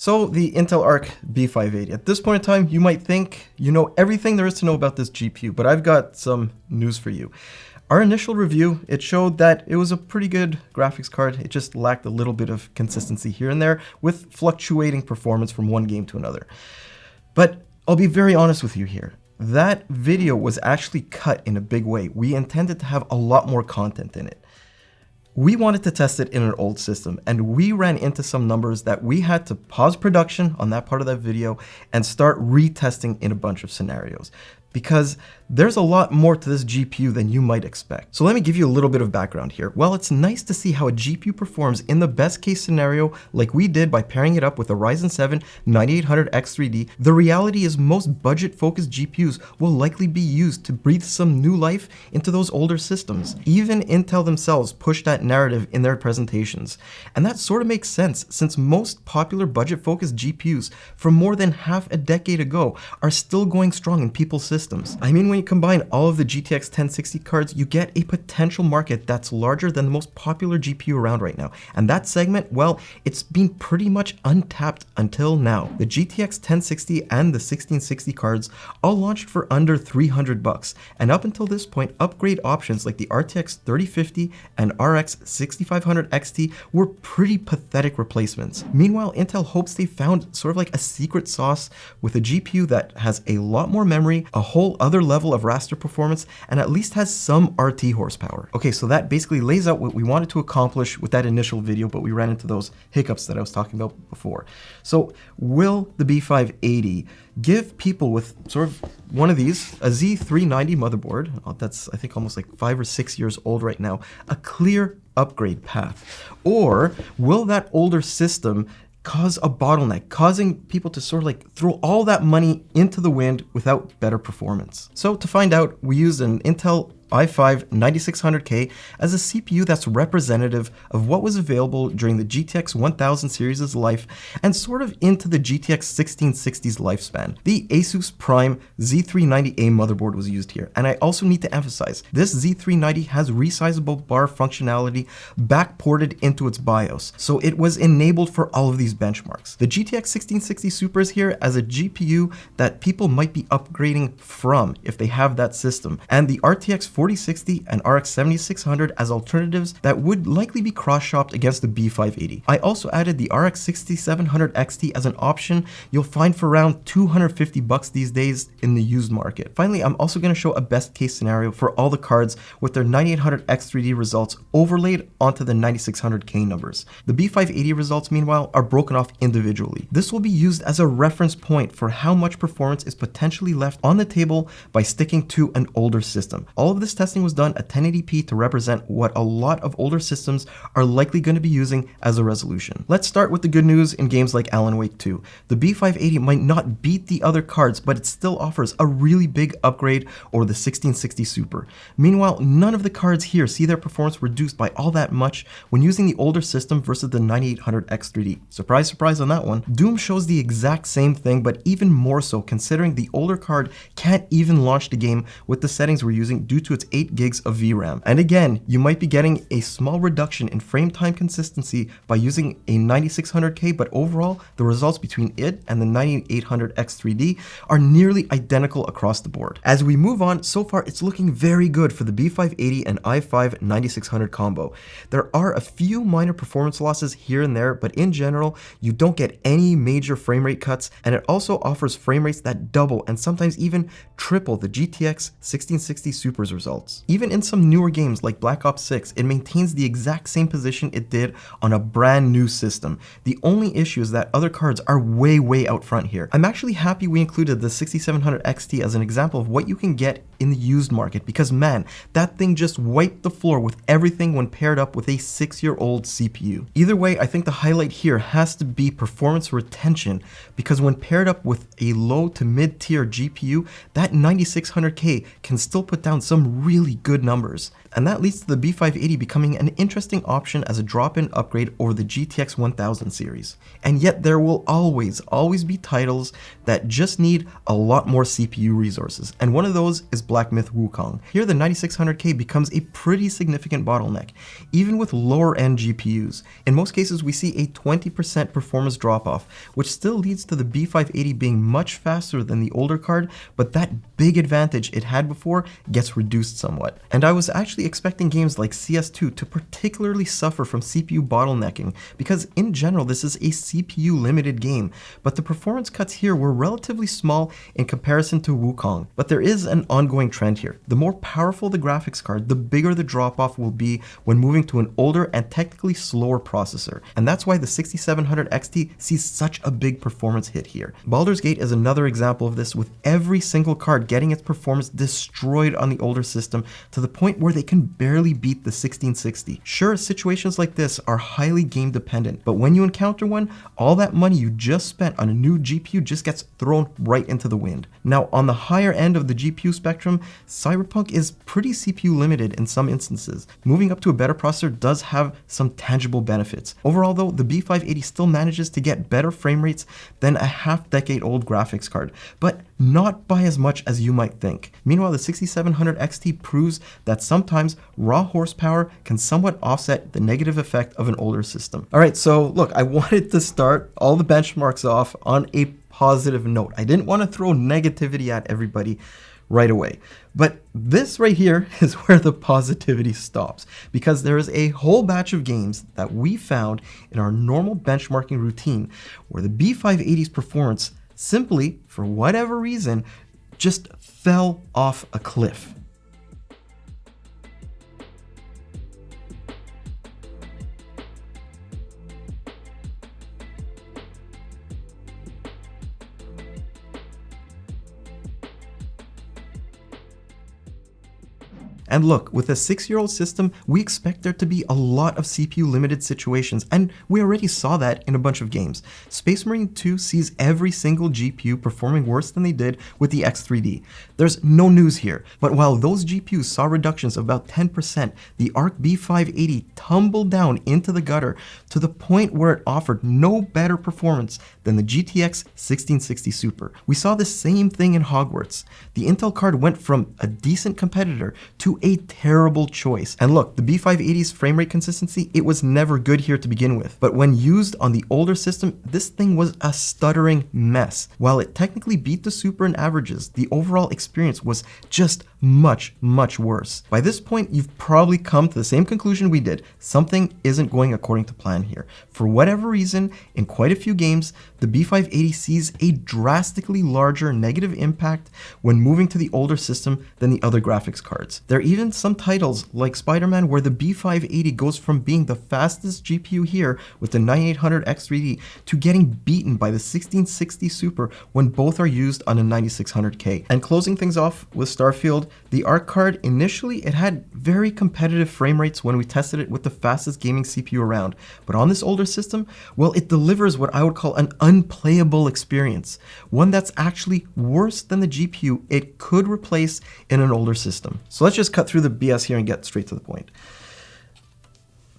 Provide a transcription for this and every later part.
So the Intel ARC B580. At this point in time, you might think you know everything there is to know about this GPU, but I've got some news for you. Our initial review, it showed that it was a pretty good graphics card. It just lacked a little bit of consistency here and there with fluctuating performance from one game to another. But I'll be very honest with you here. That video was actually cut in a big way. We intended to have a lot more content in it. We wanted to test it in an old system, and we ran into some numbers that we had to pause production on that part of that video and start retesting in a bunch of scenarios. Because there's a lot more to this GPU than you might expect. So let me give you a little bit of background here. Well, it's nice to see how a GPU performs in the best case scenario like we did by pairing it up with a Ryzen 7 9800X3D. The reality is most budget-focused GPUs will likely be used to breathe some new life into those older systems. Even Intel themselves pushed that narrative in their presentations. And that sort of makes sense since most popular budget-focused GPUs from more than half a decade ago are still going strong in people's systems. I mean, when you combine all of the GTX 1060 cards, you get a potential market that's larger than the most popular GPU around right now. And that segment, well, it's been pretty much untapped until now. The GTX 1060 and the 1660 cards all launched for under $300. And up until this point, upgrade options like the RTX 3050 and RX 6500 XT were pretty pathetic replacements. Meanwhile, Intel hopes they found sort of like a secret sauce with a GPU that has a lot more memory, a whole other level of raster performance, and at least has some RT horsepower. Okay, so that basically lays out what we wanted to accomplish with that initial video, but we ran into those hiccups that I was talking about before. So will the B580 give people with sort of one of these, a Z390 motherboard, that's I think almost like 5 or 6 years old right now, a clear upgrade path? Or will that older system cause a bottleneck, causing people to sort of like throw all that money into the wind without better performance? So to find out, we used an Intel i5 9600K as a CPU that's representative of what was available during the GTX 1000 series' life and sort of into the GTX 1660's lifespan. The Asus Prime Z390A motherboard was used here, and I also need to emphasize, this Z390 has resizable bar functionality backported into its BIOS, so it was enabled for all of these benchmarks. The GTX 1660 Super is here as a GPU that people might be upgrading from if they have that system, and the RTX 4060 and RX 7600 as alternatives that would likely be cross-shopped against the B580. I also added the RX 6700 XT as an option you'll find for around $250 these days in the used market. Finally, I'm also going to show a best case scenario for all the cards with their 9800X3D results overlaid onto the 9600K numbers. The B580 results, meanwhile, are broken off individually. This will be used as a reference point for how much performance is potentially left on the table by sticking to an older system. All of this testing was done at 1080p to represent what a lot of older systems are likely going to be using as a resolution. Let's start with the good news in games like Alan Wake 2. The B580 might not beat the other cards, but it still offers a really big upgrade over the 1660 Super. Meanwhile, none of the cards here see their performance reduced by all that much when using the older system versus the 9800X3D. Surprise, surprise on that one. Doom shows the exact same thing, but even more so considering the older card can't even launch the game with the settings we're using due to its 8 gigs of VRAM. And again, you might be getting a small reduction in frame time consistency by using a 9600K, but overall, the results between it and the 9800X3D are nearly identical across the board. As we move on, so far it's looking very good for the B580 and i5 9600 combo. There are a few minor performance losses here and there, but in general, you don't get any major frame rate cuts, and it also offers frame rates that double and sometimes even triple the GTX 1660 Super's results. Even in some newer games like Black Ops 6, it maintains the exact same position it did on a brand new system. The only issue is that other cards are way out front here. I'm actually happy we included the 6700 XT as an example of what you can get in the used market, because man, that thing just wiped the floor with everything when paired up with a 6-year-old CPU. Either way, I think the highlight here has to be performance retention, because when paired up with a low to mid-tier GPU, that 9600K can still put down some really good numbers. And that leads to the B580 becoming an interesting option as a drop-in upgrade over the GTX 1000 series. And yet there will always be titles that just need a lot more CPU resources, and one of those is Black Myth Wukong. Here the 9600K becomes a pretty significant bottleneck, even with lower end GPUs. In most cases we see a 20% performance drop-off, which still leads to the B580 being much faster than the older card, but that big advantage it had before gets reduced somewhat. And I was actually expecting games like CS2 to particularly suffer from CPU bottlenecking, because in general this is a CPU limited game, but the performance cuts here were relatively small in comparison to Wukong. But there is an ongoing trend here. The more powerful the graphics card, the bigger the drop-off will be when moving to an older and technically slower processor. And that's why the 6700 XT sees such a big performance hit here. Baldur's Gate is another example of this, with every single card getting its performance destroyed on the older system to the point where they can barely beat the 1660. Sure, situations like this are highly game dependent, but when you encounter one, all that money you just spent on a new GPU just gets thrown right into the wind. Now, on the higher end of the GPU spectrum, Cyberpunk is pretty CPU limited in some instances. Moving up to a better processor does have some tangible benefits. Overall though, the B580 still manages to get better frame rates than a half-decade old graphics card, but not by as much as you might think. Meanwhile, the 6700 XT proves that sometimes raw horsepower can somewhat offset the negative effect of an older system. Alright, so look, I wanted to start all the benchmarks off on a positive note. I didn't want to throw negativity at everybody right away. But this right here is where the positivity stops, because there is a whole batch of games that we found in our normal benchmarking routine where the B580's performance simply, for whatever reason, just fell off a cliff. And look, with a 6-year-old system, we expect there to be a lot of CPU limited situations, and we already saw that in a bunch of games. Space Marine 2 sees every single GPU performing worse than they did with the X3D. There's no news here, but while those GPUs saw reductions of about 10%, the ARC B580 tumbled down into the gutter to the point where it offered no better performance than the GTX 1660 Super. We saw the same thing in Hogwarts. The Intel card went from a decent competitor to a terrible choice. And look, the B580's frame rate consistency, it was never good here to begin with. But when used on the older system, this thing was a stuttering mess. While it technically beat the Super in averages, the overall experience was just much worse. By this point, you've probably come to the same conclusion we did. Something isn't going according to plan here. For whatever reason, in quite a few games, the B580 sees a drastically larger negative impact when moving to the older system than the other graphics cards. There are even some titles like Spider-Man where the B580 goes from being the fastest GPU here with the 9800 X3D to getting beaten by the 1660 Super when both are used on a 9600K. And closing things off with Starfield, the ARC card, initially it had very competitive frame rates when we tested it with the fastest gaming CPU around, but on this older system, well, it delivers what I would call an unplayable experience, one that's actually worse than the GPU it could replace in an older system. So let's just cut through the BS here and get straight to the point.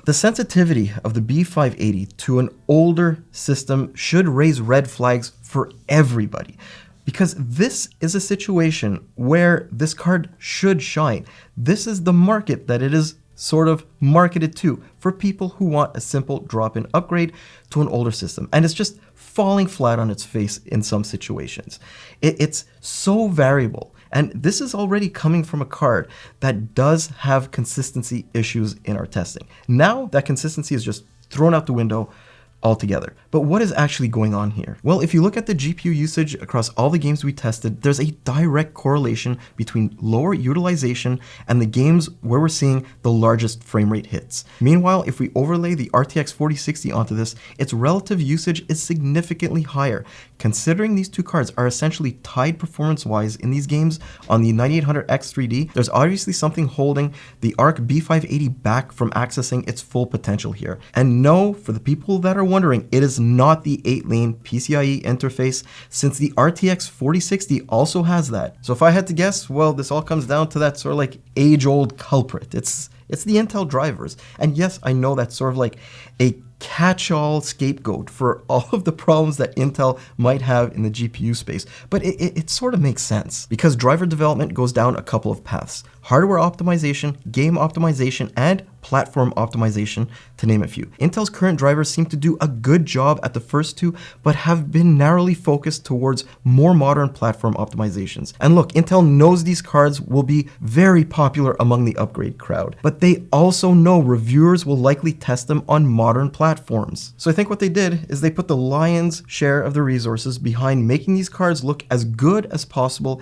The sensitivity of the B580 to an older system should raise red flags for everybody, because this is a situation where this card should shine. This is the market that it is sort of marketed to, for people who want a simple drop-in upgrade to an older system. And it's just falling flat on its face in some situations. It's so variable. And this is already coming from a card that does have consistency issues in our testing. Now that consistency is just thrown out the window altogether. But what is actually going on here? Well, if you look at the GPU usage across all the games we tested, there's a direct correlation between lower utilization and the games where we're seeing the largest frame rate hits. Meanwhile, if we overlay the RTX 4060 onto this, its relative usage is significantly higher. Considering these two cards are essentially tied performance-wise in these games on the 9800 X3D, there's obviously something holding the ARC B580 back from accessing its full potential here. And no, for the people that are wondering, it is not the 8-lane PCIe interface, since the RTX 4060 also has that. So if I had to guess, well, this all comes down to that sort of like age-old culprit. It's the Intel drivers. And yes, I know that's sort of like a catch-all scapegoat for all of the problems that Intel might have in the GPU space. But it sort of makes sense, because driver development goes down a couple of paths: hardware optimization, game optimization, and platform optimization, to name a few. Intel's current drivers seem to do a good job at the first two, but have been narrowly focused towards more modern platform optimizations. And look, Intel knows these cards will be very popular among the upgrade crowd, but they also know reviewers will likely test them on modern platforms. So I think what they did is they put the lion's share of the resources behind making these cards look as good as possible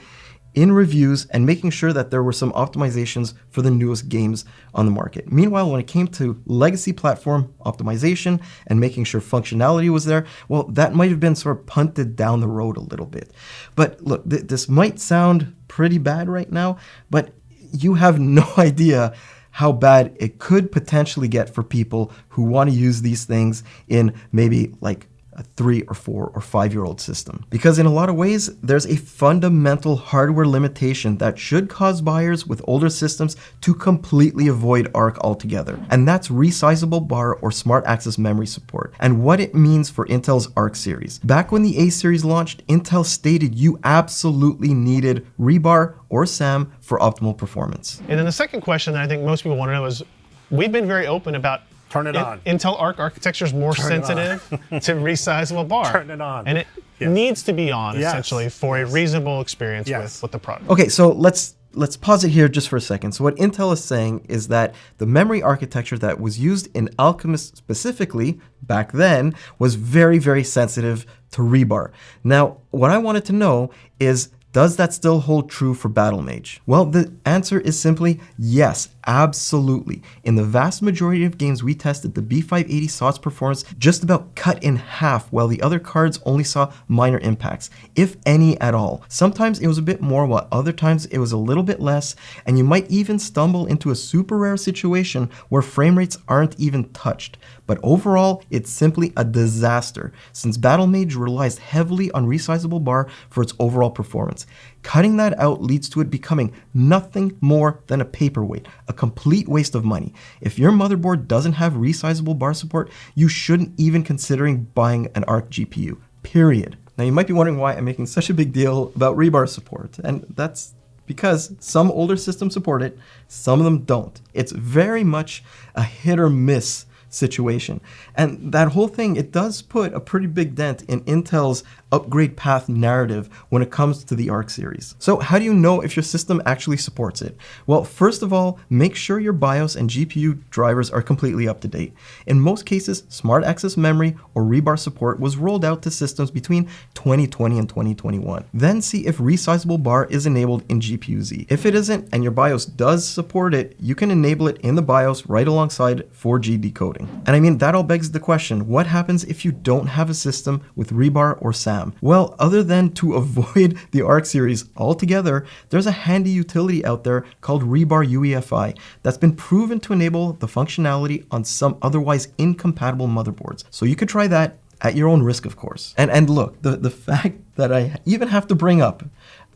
in reviews and making sure that there were some optimizations for the newest games on the market. Meanwhile, when it came to legacy platform optimization and making sure functionality was there, well, that might have been sort of punted down the road a little bit. But look, this might sound pretty bad right now, but you have no idea how bad it could potentially get for people who want to use these things in maybe like a 3 or 4 or 5-year-old system. Because in a lot of ways, there's a fundamental hardware limitation that should cause buyers with older systems to completely avoid ARC altogether. And that's resizable bar or smart access memory support, and what it means for Intel's ARC series. Back when the A series launched, Intel stated you absolutely needed ReBar or SAM for optimal performance. And then the second question that I think most people want to know is, we've been very open about turn it on. Intel ARC architecture is more sensitive to resizable bar. Turn it on. And it needs to be on, essentially, for a reasonable experience with the product. Okay, so let's pause it here just for a second. So what Intel is saying is that the memory architecture that was used in Alchemist specifically back then was very, very sensitive to ReBar. Now, what I wanted to know is, does that still hold true for Battlemage? Well, the answer is simply yes, absolutely. In the vast majority of games we tested, the B580 saw its performance just about cut in half, while the other cards only saw minor impacts, if any at all. Sometimes it was a bit more, while other times it was a little bit less, and you might even stumble into a super rare situation where frame rates aren't even touched. But overall, it's simply a disaster, since Battlemage relies heavily on resizable bar for its overall performance. Cutting that out leads to it becoming nothing more than a paperweight, a complete waste of money. If your motherboard doesn't have resizable bar support, you shouldn't even considering buying an ARC GPU, period. Now you might be wondering why I'm making such a big deal about ReBar support, and that's because some older systems support it, some of them don't. It's very much a hit or miss situation. And that whole thing, it does put a pretty big dent in Intel's upgrade path narrative when it comes to the ARC series. So how do you know if your system actually supports it? Well, first of all, make sure your BIOS and GPU drivers are completely up to date. In most cases, smart access memory or ReBar support was rolled out to systems between 2020 and 2021. Then see if resizable bar is enabled in GPU-Z. If it isn't and your BIOS does support it, you can enable it in the BIOS right alongside 4G decoding. And I mean, that all begs the question, what happens if you don't have a system with ReBar or SAM? Well, other than to avoid the ARC series altogether, there's a handy utility out there called ReBar UEFI that's been proven to enable the functionality on some otherwise incompatible motherboards. So you could try that at your own risk, of course. And look, the fact that I even have to bring up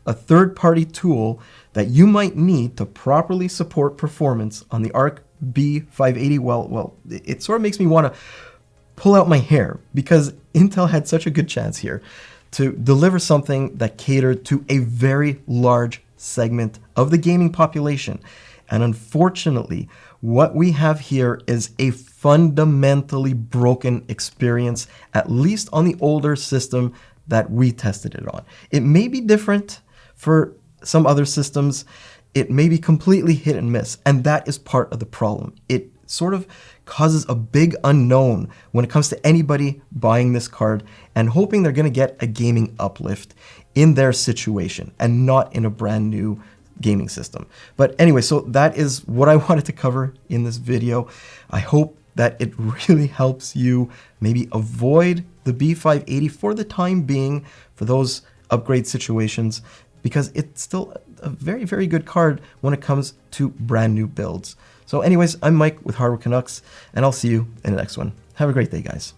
a third-party tool that you might need to properly support performance on the ARC B580, well, it sort of makes me want to pull out my hair, because Intel had such a good chance here to deliver something that catered to a very large segment of the gaming population. And unfortunately, what we have here is a fundamentally broken experience, at least on the older system that we tested it on. It may be different for some other systems. It may be completely hit and miss, and that is part of the problem. It sort of causes a big unknown when it comes to anybody buying this card and hoping they're going to get a gaming uplift in their situation and not in a brand new gaming system. But anyway, so that is what I wanted to cover in this video. I hope that it really helps you maybe avoid the B580 for the time being for those upgrade situations, because it's still a very, very good card when it comes to brand new builds. So anyways, I'm Mike with Hardware Canucks, and I'll see you in the next one. Have a great day, guys.